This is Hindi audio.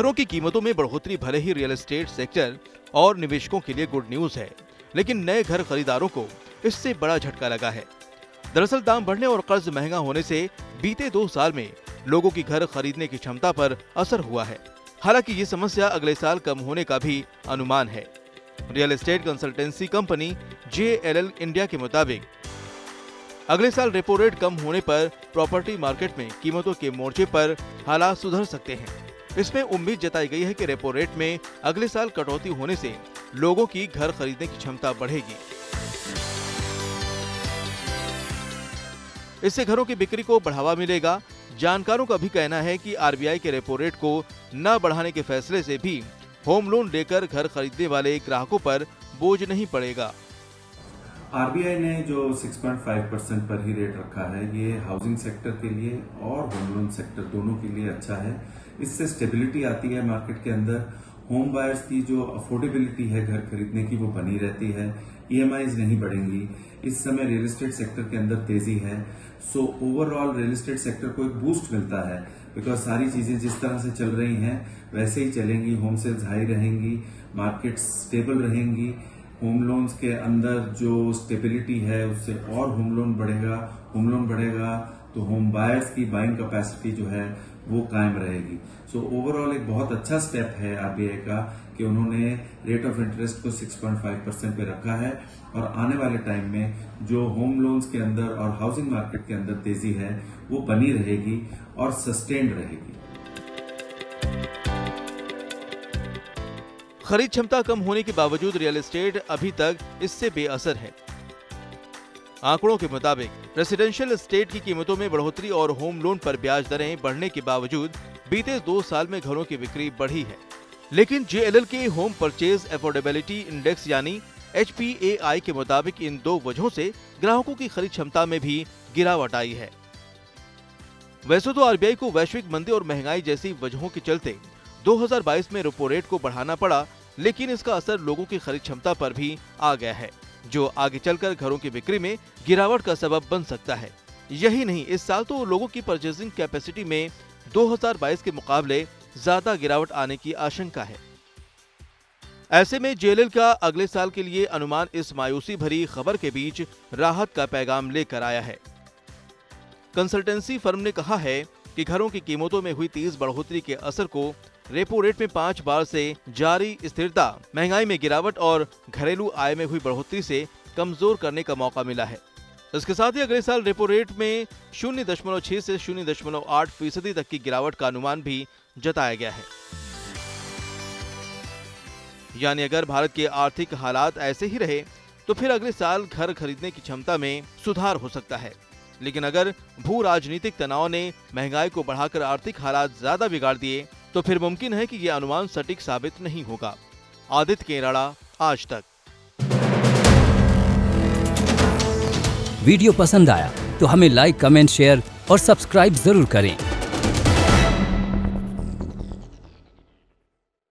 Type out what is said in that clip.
घरों की कीमतों में बढ़ोतरी भले ही रियल एस्टेट सेक्टर और निवेशकों के लिए गुड न्यूज है, लेकिन नए घर खरीदारों को इससे बड़ा झटका लगा है। दरअसल दाम बढ़ने और कर्ज महंगा होने से बीते 2 साल में लोगों की घर खरीदने की क्षमता पर असर हुआ है। हालांकि ये समस्या अगले साल कम होने का भी अनुमान है। Real estate consultancy company JLL India के मुताबिक अगले साल रेपो रेट कम होने पर प्रॉपर्टी मार्केट में कीमतों के मोर्चे पर हालात सुधर सकते हैं। इसमें उम्मीद जताई गई है कि रेपो रेट में अगले साल कटौती होने से लोगों की घर खरीदने की क्षमता बढ़ेगी। इससे घरों की बिक्री को बढ़ावा मिलेगा। जानकारों का भी कहना है कि RBI के रेपो रेट को न बढ़ाने के फैसले से भी होम लोन लेकर घर खरीदने वाले ग्राहकों पर बोझ नहीं पड़ेगा। RBI ने जो 6.5% पर ही रेट रखा है, ये हाउसिंग सेक्टर के लिए और होम लोन सेक्टर दोनों के लिए अच्छा है। इससे स्टेबिलिटी आती है मार्केट के अंदर। होम बायर्स की जो अफोर्डेबिलिटी है घर खरीदने की वो बनी रहती है। EMIs नहीं बढ़ेंगी। इस समय रियल एस्टेट सेक्टर के अंदर तेजी है। So overall real estate sector को एक बूस्ट मिलता है, बिकॉज सारी चीजें जिस तरह से चल रही हैं वैसे ही चलेंगी। होम सेल्स हाई रहेंगी, मार्केट स्टेबल रहेंगी। होम लोन्स के अंदर जो स्टेबिलिटी है उससे और होम लोन बढ़ेगा तो होम बायर्स की बाइंग कैपेसिटी जो है वो कायम रहेगी। सो ओवरऑल एक बहुत अच्छा स्टेप है RBI का कि उन्होंने रेट ऑफ इंटरेस्ट को 6.5% पे रखा है और आने वाले टाइम में जो होम लोन्स के अंदर और हाउसिंग मार्केट के अंदर तेजी है वो बनी रहेगी और सस्टेन्ड रहेगी। खरीद क्षमता कम होने के बावजूद रियल एस्टेट अभी तक इससे बेअसर है। आंकड़ों के मुताबिक रेसिडेंशियल एस्टेट की कीमतों में बढ़ोतरी और होम लोन पर ब्याज दरें बढ़ने के बावजूद बीते 2 साल में घरों की बिक्री बढ़ी है। लेकिन JLL के होम परचेज अफोर्डेबिलिटी इंडेक्स यानी HPAI के मुताबिक इन 2 वजहों से ग्राहकों की खरीद क्षमता में भी गिरावट आई है। वैसे तो RBI को वैश्विक मंदी और महंगाई जैसी वजहों के चलते 2022 में रेपो रेट को बढ़ाना पड़ा, लेकिन इसका असर लोगों की खरीद क्षमता पर भी आ गया है, जो आगे चलकर घरों की बिक्री में गिरावट का सबब बन सकता है। यही नहीं, इस साल तो लोगों की परचेजिंग कैपेसिटी में 2022 के मुकाबले ज्यादा गिरावट आने की आशंका है। ऐसे में JLL का अगले साल के लिए अनुमान इस मायूसी भरी खबर के बीच राहत का पैगाम लेकर आया है। कंसल्टेंसी फर्म ने कहा है कि घरों की कीमतों में हुई तेज बढ़ोतरी के असर को रेपो रेट में 5 बार से जारी स्थिरता, महंगाई में गिरावट और घरेलू आय में हुई बढ़ोतरी से कमजोर करने का मौका मिला है। इसके साथ ही अगले साल रेपो रेट में 0.6 से 0.8% तक की गिरावट का अनुमान भी जताया गया है। यानी अगर भारत के आर्थिक हालात ऐसे ही रहे तो फिर अगले साल घर खरीदने की क्षमता में सुधार हो सकता है। लेकिन अगर भू राजनीतिक तनाव ने महंगाई को बढ़ाकर आर्थिक हालात ज्यादा बिगाड़ दिए तो फिर मुमकिन है कि ये अनुमान सटीक साबित नहीं होगा। आदित्य केराला, आज तक। वीडियो पसंद आया तो हमें लाइक, कमेंट, शेयर और सब्सक्राइब जरूर करें।